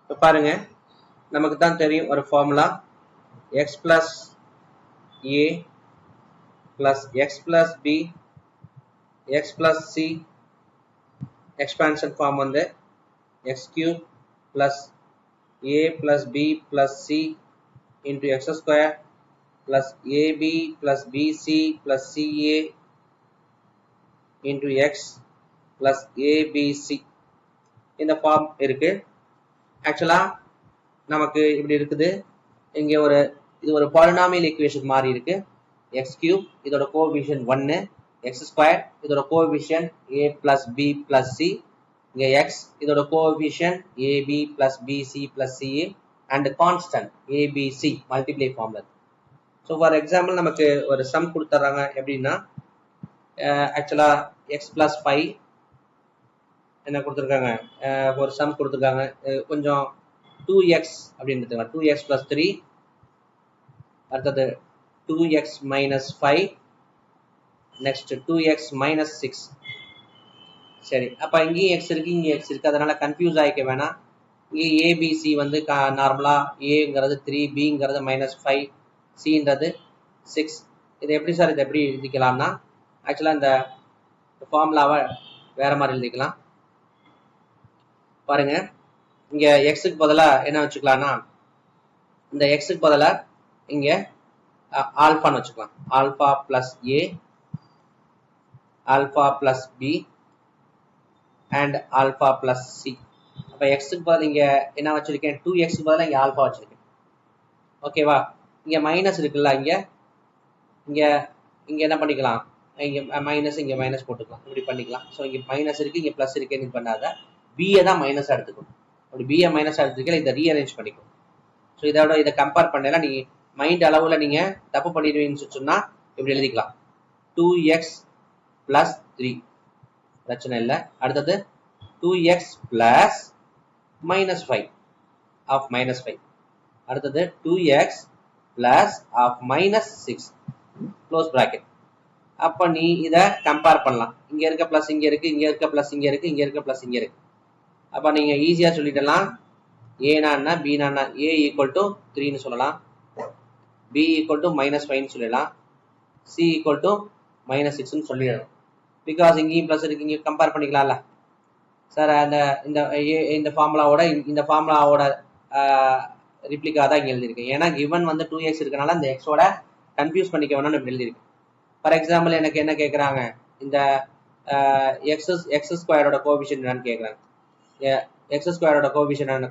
இப்போ பாருங்க, நமக்கு தான் தெரியும் ஒரு formula x plus a plus x plus b x plus c expansion form வந்து x cube plus a plus b plus c into x square plus ab plus bc plus ca into x plus abc இந்த form இருக்கு. ஆக்சுவலா நமக்கு இப்படி இருக்குது. இங்க இது ஒரு பாலினாமியல் ஈக்குவேஷன் மாதிரி இருக்கு. x cube இதோட கோஎஃபிஷியன்ட் 1, x ஸ்கொயர் இதோட coefficient a plus b plus c, இங்க x இதோட coefficient ab plus bc plus ca and constant abc multiply ஃபார்ம்ல. ஸோ ஃபார் எக்ஸாம்பிள் நமக்கு ஒரு சம் கொடுத்துட்றாங்க. எப்படின்னா ஆக்சுவலா x plus 5 என்ன கொடுத்துருக்காங்க, ஒரு சம் கொடுத்துருக்காங்க. கொஞ்சம் 2x அப்படின்னு 2x plus 3, அடுத்தது 2x minus 5, next 2x minus 6. சரி, அப்ப இங்கேயும் x இருக்கு, இங்கே x இருக்கு, அதனால கன்ஃபியூஸ் ஆகிக்க வேணாம். இங்கே ஏபிசி வந்து நார்மலா ஏங்கிறது 3, பிங்கிறது -5, சின்றது 6. இது எப்படி சார், இது எப்படி எழுதிக்கலாம்னா ஆக்சுவலா இந்த ஃபார்முலாவை வேற மாதிரி எழுதிக்கலாம். பாருங்க, இங்க எக்ஸுக்கு பதிலா என்ன வச்சுக்கலாம்னா, இந்த எக்ஸுக்கு பதிலா இங்க ஆல்பான்னு வச்சுக்கலாம். Alpha plus A, alpha plus B and alpha plus C. அப்ப எக்ஸுக்கு பதில் இங்க என்ன வச்சிருக்கேன், 2x பதிலா இங்க ஆல்பா வச்சிருக்கேன். ஓகேவா? இங்க மைனஸ் இருக்குல்ல, இங்க இங்க என்ன பண்ணிக்கலாம், இங்க மைனஸ் இங்க மைனஸ் போட்டுக்கலாம், இப்படி பண்ணிக்கலாம். ஸோ இங்க மைனஸ் இருக்கு, இங்க பிளஸ் இருக்குன்னு பண்ணாத, பிஏ தான் மைனஸ் எடுத்துக்கணும். அப்படி பிஏ மைனஸ் எடுத்துக்கல, இதை ரீஅரேஞ்ச் பண்ணிக்கணும். ஸோ இதோட இதை கம்பேர் பண்ணல, நீங்க மைண்ட் அளவுல நீங்க தப்பு பண்ணிடுவீங்கன்னு சொன்னா இப்படி எழுதிக்கலாம். 2x plus 3 பிரச்சனை இல்லை. அடுத்தது 2x plus -5 of -5. அடுத்தது 2x plus of -6 close bracket. அப்ப நீ இத கம்பேர் பண்ணலாம். இங்க இருக்க பிளஸ் இங்க இருக்கு, இங்க இருக்க பிளஸ் இங்க இருக்கு, இங்க இருக்க பிளஸ் இங்க இருக்கு. அப்ப நீங்க ஈஸியா சொல்லிடலாம், ஏனா என்ன, பினா என்ன. a ஈக்குவல் டு 3ன்னு சொல்லலாம், b ஈக்குவல் டு -5ன்னு சொல்லலாம், c ஈக்குவல் டு -6ன்னு சொல்லிடலாம். பிகாஸ் இங்கேயும் பிளஸ் இருக்கு, இங்க கம்பேர் பண்ணிக்கலாம்ல சார். அந்த இந்த ஃபார்முலாவோட ரிப்ளிகா தான் இங்க எழுதியிருக்கேன். ஏன்னா கிவன் வந்து 2x இருக்கனால இந்த எக்ஸோட கன்ஃபியூஸ் பண்ணிக்க வேணாம்னு எழுதியிருக்கு. ஃபார் எக்ஸாம்பிள் எனக்கு என்ன கேட்குறாங்க, இந்த எக்ஸ் ஸ்கொயரோட கோஎஃபிஷியன்ட் என்னன்னு கேட்குறாங்க. எக்ஸ் ஸ்கொயரோட coefficient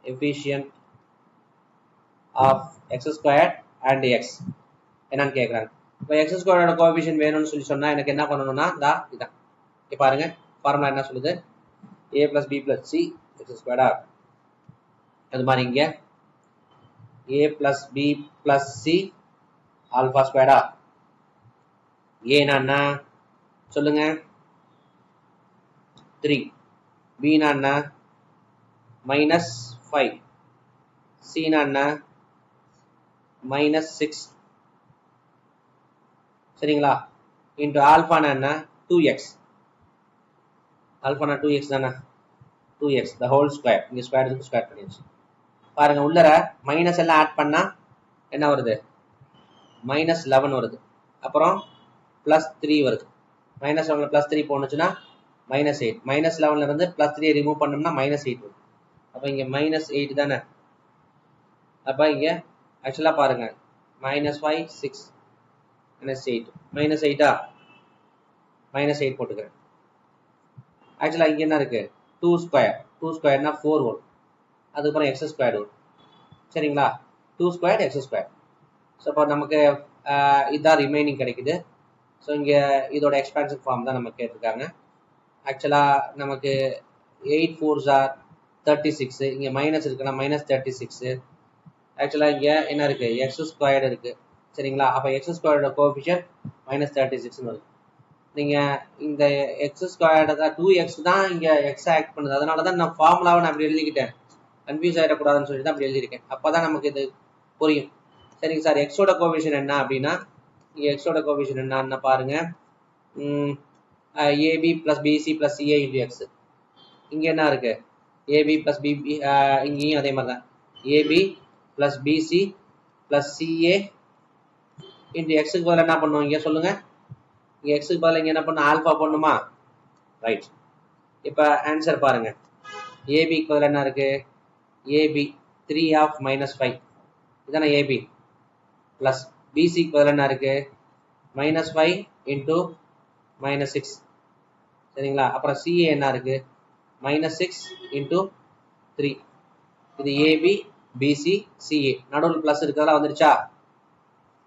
coefficient of x square and x என்னன்னு கேட்குறாங்க. இப்போ எக்ஸ் ஸ்கொயரோட கோஎஃபிஷியன்ட் வேணும்னு சொன்னா எனக்கு என்ன பண்ணணும்னா இதான் இங்கே பாருங்க, ஃபார்முலா என்ன சொல்லுது, a plus b plus c x ஸ்கொயர்டா. அது மாதிரி இங்க a plus b plus c alpha ஸ்கொயர்டா. ஏன்னா சொல்லுங்க 3, b -5, c -6, சரிங்களா, இன்டு ஆல்பானா என்ன 2x. ஆல்பானா 2x தானே, 2x the whole square. இங்க ஸ்கொயர் இருக்கு, ஸ்கொயர் பண்ணிடுச்சு. பாருங்க உள்ளர மைனஸ் எல்லாம் ஆட் பண்ணா என்ன வருது, -11 வருது. அப்புறம் +3 வருது. -11 +3 போனுச்சுன்னா -8. -11 இருந்து +3 ரிமூவ் பண்ணோம்னா -8 வருது. அப்ப இங்க -8 தானே. அப்ப இங்க ஆக்சுவலா பாருங்க -5, 6, -8, -8ஆ, -8 போட்டுக்கிறேன். ஆக்சுவலா இங்க என்ன இருக்கு, 2 ஸ்கொயர்னா 4 வரும். அதுக்கப்புறம் எக்ஸ் ஸ்கொயர் வரும். சரிங்களா, 2 ஸ்கொயர் எக்ஸ் ஸ்கொயர். ஸோ இப்போ நமக்கு இதுதான் ரிமைனிங் கிடைக்குது. ஸோ இங்கே இதோட எக்ஸ்பான்ஷன் ஃபார்ம் தான் நமக்கு கேட்டிருக்காங்க. ஆக்சுவலாக நமக்கு 8 4s are 36. இங்கே மைனஸ் இருக்குன்னா -36. ஆக்சுவலாக இங்கே என்ன இருக்கு, எக்ஸ் ஸ்கொயர்டு இருக்கு. சரிங்களா, அப்போ எக்ஸ் ஸ்கொயரோட கோஎஃபிஷியன்ட் -36 வருது. நீங்கள் இந்த எக்ஸ் ஸ்கொயர்டு தான் 2x தான் இங்கே எக்ஸ் ஆக்ட் பண்ணுது. அதனால தான் நான் ஃபார்முலாவை நான் அப்படி எழுதிக்கிட்டேன், கன்ஃபியூஸ் ஆகிடக்கூடாதுன்னு சொல்லி தான் அப்படி எழுதியிருக்கேன். அப்போ தான் நமக்கு இது புரியும். சரிங்க சார், எக்ஸோட கோஎஃபிஷியன்ட் என்ன அப்படின்னா, இங்கே எக்ஸோட கோஎஃபிஷியன்ட் என்னன்னு பாருங்க, ab plus bc plus ca into x. இங்கே என்ன இருக்கு, ஏபி ப்ளஸ் பிபி, இங்கேயும் அதே மாதிரி தான் AB plus BC plus CA into எக்ஸுக்கு பதில் என்ன பண்ணுவோம் இங்கே சொல்லுங்க. இங்கே எக்ஸுக்கு பதில் இங்கே என்ன பண்ணும், ஆல்ஃபா போடணுமா? ரைட். இப்போ ஆன்சர் பாருங்க. ஏபிக்கு பதில் என்ன இருக்கு? ஏபி 3 ஆஃப் -5 இதானே ஏபி. ப்ளஸ் பிசிக்கு பதில் என்ன இருக்கு? -5 இன்ட்டு -6 சரிங்களா. அப்புறம் சிஏ என்ன இருக்கு? -6 இன்ட்டு 3. இது ஏபி பிசி சிஏ, நடுவில் பிளஸ் இருக்கிறதெல்லாம் வந்துருச்சா?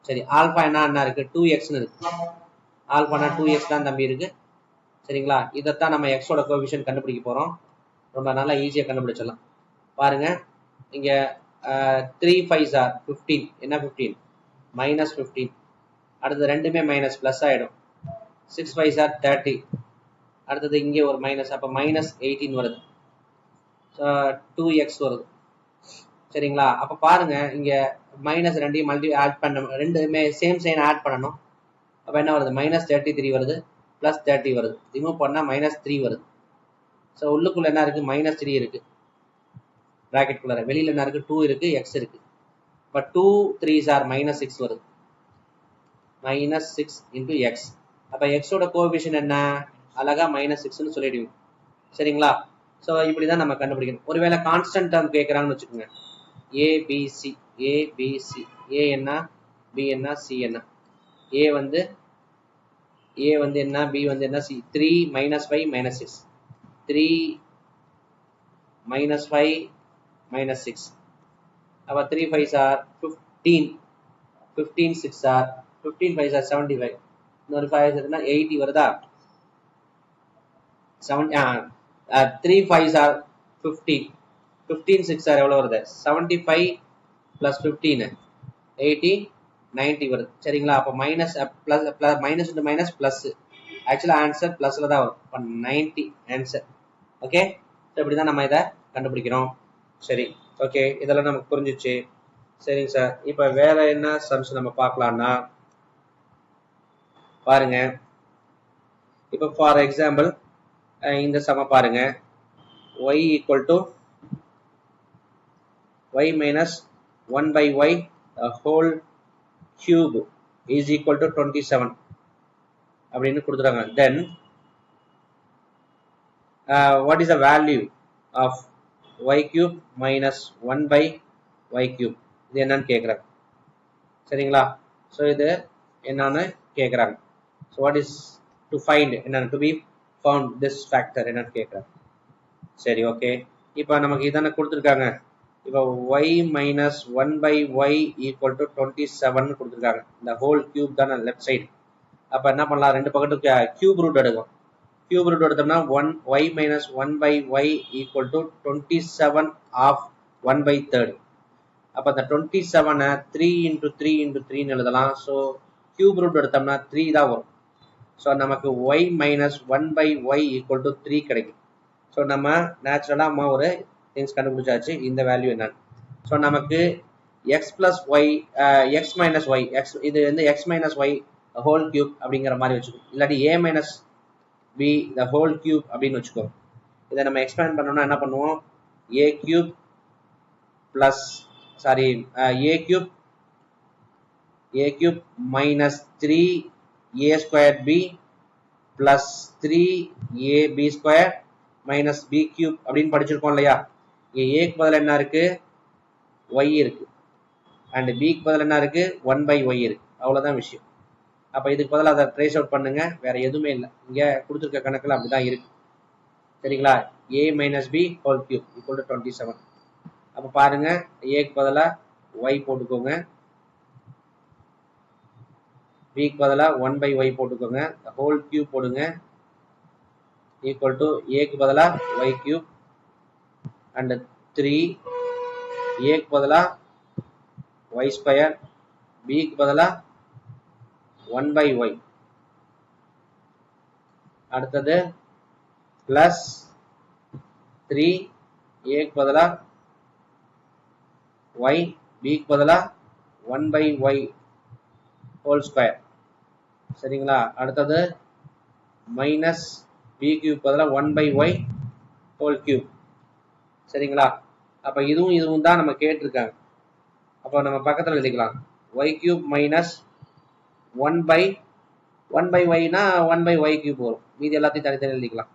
சரி, ஆல்ஃபா என்ன இருக்கு? 2xன்னு இருக்கு. ஆல்ஃபானா 2x தான் தம்பி இருக்கு. சரிங்களா. இதைத்தான் நம்ம எக்ஸோட கோஎஃபிஷியன்ட் கண்டுபிடிக்க போறோம். ரொம்ப நல்லா ஈஸியாக கண்டுபிடிச்சிடலாம். பாருங்க இங்க 3 5s are 15. என்ன 15? -15. அடுத்தது ரெண்டுமே மைனஸ் பிளஸ் ஆயிடும். 6 5s are 30. அடுத்தது இங்கே ஒரு மைனஸ், அப்போ -18 வருது. 2x வருது. சரிங்களா. அப்போ பாருங்க இங்க மைனஸ் ரெண்டையும் ஆட் பண்ண, ரெண்டுமே சேம் சைன் ஆட் பண்ணணும். அப்போ என்ன வருது? -33 வருது, +30 வருது. ரிமூவ் பண்ணா -3 வருது. ஸோ உள்ளுக்குள்ள என்ன இருக்கு? -3 இருக்கு பிராக்கெட் குள்ள. வெளியில என்ன இருக்கு? 2 இருக்கு, x இருக்கு. இப்போ 2 3s are -6 வருது. -6 இன்டூ x. அப்போ எக்ஸோட கோஎஃபிஷியன்ட் என்ன? அழகா -6ன்னு சொல்லிடுவீங்க. சரிங்களா. ஸோ இப்படிதான் நம்ம கண்டுபிடிக்கணும். ஒருவேளை கான்ஸ்டன்ட் டேர்ம் கேட்குறாங்கன்னு வச்சுக்கோங்க. ஏபிசி, ஏபிசி, ஏ என்ன, பி என்ன, சி என்ன. ஏ வந்து என்ன, பி வந்து என்ன, சி. 3 -5 -6, 3 -5 -6. அப்போ 3 5s are 15, 15 6 are 15 5s are 75. இன்னொரு 5 இருக்குன்னா 80 வருதா? 3 5s are 50, 15 6 are எவ்வளோ வருது? 75 + 15 80 90 வருது. சரிங்களா. அப்போ minus plus minus into minus plus. ஆக்சுவலாக ஆன்சர் பிளஸ்ல தான் வரும். இப்போ 90 ஆன்சர். ஓகே. ஸோ இப்படி தான் நம்ம இதை கண்டுபிடிக்கிறோம். சரி, ஓகே, இதெல்லாம் நமக்கு புரிஞ்சிச்சு. சரிங்க சார். இப்போ வேற என்ன சம்ஸ் நம்ம பார்க்கலாம்னா பாருங்க. இப்போ ஃபார் எக்ஸாம்பிள் இந்த சம பாருங்க. y = y - 1/y whole cube is equal to 27 அப்படின்னு கொடுத்துறாங்க. தென் what is the value of y cube minus 1/y cube? இது என்னன்னு கேட்குறாங்க. சரிங்களா. ஸோ இது என்னன்னு கேட்குறாங்க. So what is to find, என்னன்னு to be found this factor என்னன்னு கேட்குறாங்க. சரி, ஓகே. இப்போ நமக்கு இதானே கொடுத்துருக்காங்க. இப்போ y minus 1/y equal to 27 கொடுத்துருக்காங்க. இந்த ஹோல் கியூப் தானே லெஃப்ட் சைடு. அப்போ என்ன பண்ணலாம்? ரெண்டு பக்கத்துக்கு கியூப் ரூட் எடுக்கும். கியூப் ரூட் எடுத்தோம்னா y minus 1/y equal to 27 of 1/3. அப்போ அந்த 27 3 × 3 × 3 எழுதலாம். ஸோ கியூப் ரூட் எடுத்தோம்னா 3 தான் வரும். ஸோ நமக்கு y minus 1/y equal to 3 கிடைக்கும். ஸோ நம்ம நேச்சுரலாக ஒரு திங்ஸ் கண்டுபிடிச்சாச்சு. இந்த வேல்யூ என்னன்னு. ஸோ நமக்கு x plus y, x minus y, இது வந்து x minus y whole cube அப்படிங்கிற மாதிரி வச்சுக்கோம். இல்லாட்டி a minus b the whole cube அப்படின்னு வச்சுக்கோம். இதை நம்ம எக்ஸ்பேண்ட் பண்ணோம்னா என்ன பண்ணுவோம்? a cube plus a cube minus 3a squared b plus 3ab squared minus b cube அப்படின்னு படிச்சிருக்கோம் இல்லையா. ஏக்கு பதில் என்ன இருக்கு? y இருக்கு. அண்ட் பிக்கு பதில் என்ன இருக்கு? 1/y இருக்கு. அவ்வளோதான் விஷயம். அப்போ இதுக்கு பதில் அதை ட்ரேஸ் அவுட் பண்ணுங்க. வேற எதுவுமே இல்லை. இங்கே கொடுத்துருக்க கணக்கில் அப்படிதான் இருக்கு. சரிங்களா. a minus b whole cube equal to 27. அப்போ பாருங்க, ஏக்கு பதிலாக y போட்டுக்கோங்க, பிக்கு பதிலாக 1/y போட்டுக்கோங்க, ஹோல் கியூப் போடுங்க, ஈக்குவல் டு ஏக்கு பதிலாக y கியூப் அண்ட் 3, ஏக்கு பதிலாக y ஸ்கொயர், பிக்கு பதிலாக 1/y. அடுத்தது பிளஸ் 3, ஏக்கு பதிலாக y, பிக்கு பதிலாக 1/y ஹோல் ஸ்கொயர். சரிங்களா. அடுத்தது மைனஸ் b கியூப் பதிலாக 1/y ஹோல் கியூப். சரிங்களா? அப்ப இதுவும் தான் நம்ம கேட்டிருக்காங்க. அப்போ நம்ம பக்கத்துல எழுதிக்கலாம் y cube minus 1 by yனா 1 by y cube வரும். மீதி எல்லாத்தையும் தனித்தனி எழுதிக்கலாம்.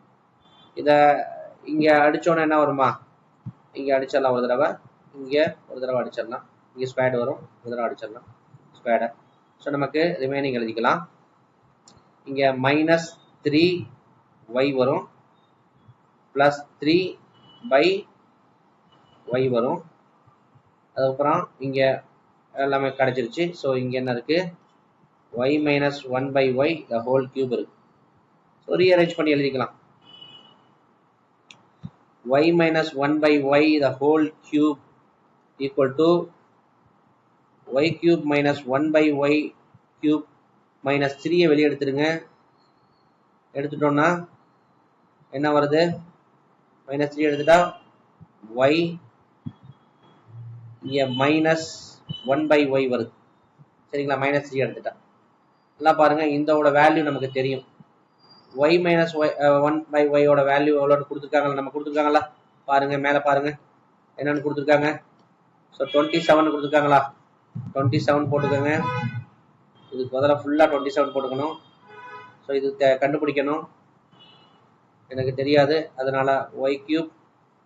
இத இங்க அடிச்சோன்னா என்ன வருமா? இங்க அடிச்சிடலாம் ஒரு தடவை, இங்க ஒரு தடவை அடிச்சிடலாம், இங்க ஸ்கொயர்டு வரும், ஒரு தடவை அடிச்சிடலாம் ஸ்கொயர்டை. ஸோ நமக்கு ரிமைனிங் எழுதிக்கலாம். இங்க மைனஸ் 3y வரும், பிளஸ் 3 by y வரும். அதுக்கப்புறம் இங்க எல்லாமே கிடைச்சிருச்சு. ஸோ இங்க என்ன இருக்கு? y minus 1 by y the whole cube இருக்கு. ஸோ ரீஅரேஞ்ச் பண்ணி எழுதிக்கலாம். y minus 1 by y the whole cube equal to y cube minus 1 by y cube minus 3 வெளியே எடுத்துருங்க. எடுத்துட்டோம்னா என்ன வருது? மைனஸ் 3 எடுத்துட்டா y இங்க மைனஸ் 1 by y வருது. சரிங்களா? மைனஸ் 3 எடுத்துட்டா எல்லாம் பாருங்க, இதோட வேல்யூ நமக்கு தெரியும். y மைனஸ் 1 by y ஓட வேல்யூ எவ்வளோன்னு கொடுத்துருக்காங்க, நம்ம கொடுத்துருக்காங்களா? பாருங்க மேலே பாருங்க என்னன்னு கொடுத்துருக்காங்க. ஸோ 27 கொடுத்துருக்காங்களா? 27 போட்டுக்கோங்க. இதுக்கு பதிலாக ஃபுல்லாக 27 போட்டுக்கணும். ஸோ இது கண்டுபிடிக்கணும், எனக்கு தெரியாது. அதனால y cube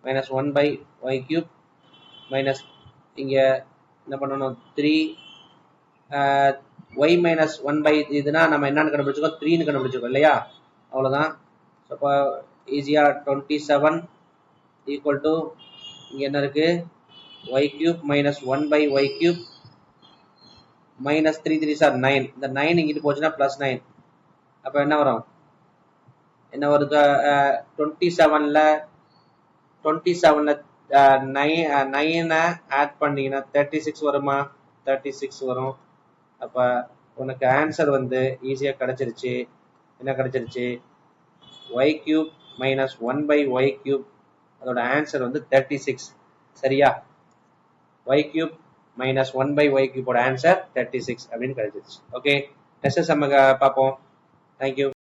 minus 1 by y cube minus இங்கே என்ன பண்ணணும்? 3 y மைனஸ் 1 by இதுனா நம்ம என்னன்னு கண்டுபிடிச்சிருக்கோம்? 3ன்னு கண்டுபிடிச்சிருக்கோம் இல்லையா? அவ்வளோதான். ஸோ இப்போ ஈஸியாக 27 ஈக்குவல் டு இங்கே என்ன இருக்கு? y cube minus 1 by y cube minus 3 3 sir 9. இந்த 9 இங்கிட்டு போச்சுன்னா ப்ளஸ் 9. அப்போ என்ன வரும்? என்ன வருது? 27ல 9 ஆட் பண்ணீங்கன்னா 36 வருமா? 36 வரும். அப்போ உனக்கு ஆன்சர் வந்து ஈஸியாக கிடைச்சிருச்சு. என்ன கிடைச்சிருச்சு? y cube minus 1 by y cube அதோட ஆன்சர் வந்து 36. சரியா? y cube minus 1 by y cube ஓட ஆன்சர் 36 அப்படின்னு கிடைச்சிருச்சு. ஓகே, நெக்ஸ்ட் சம்ம பார்ப்போம். தேங்க்யூ.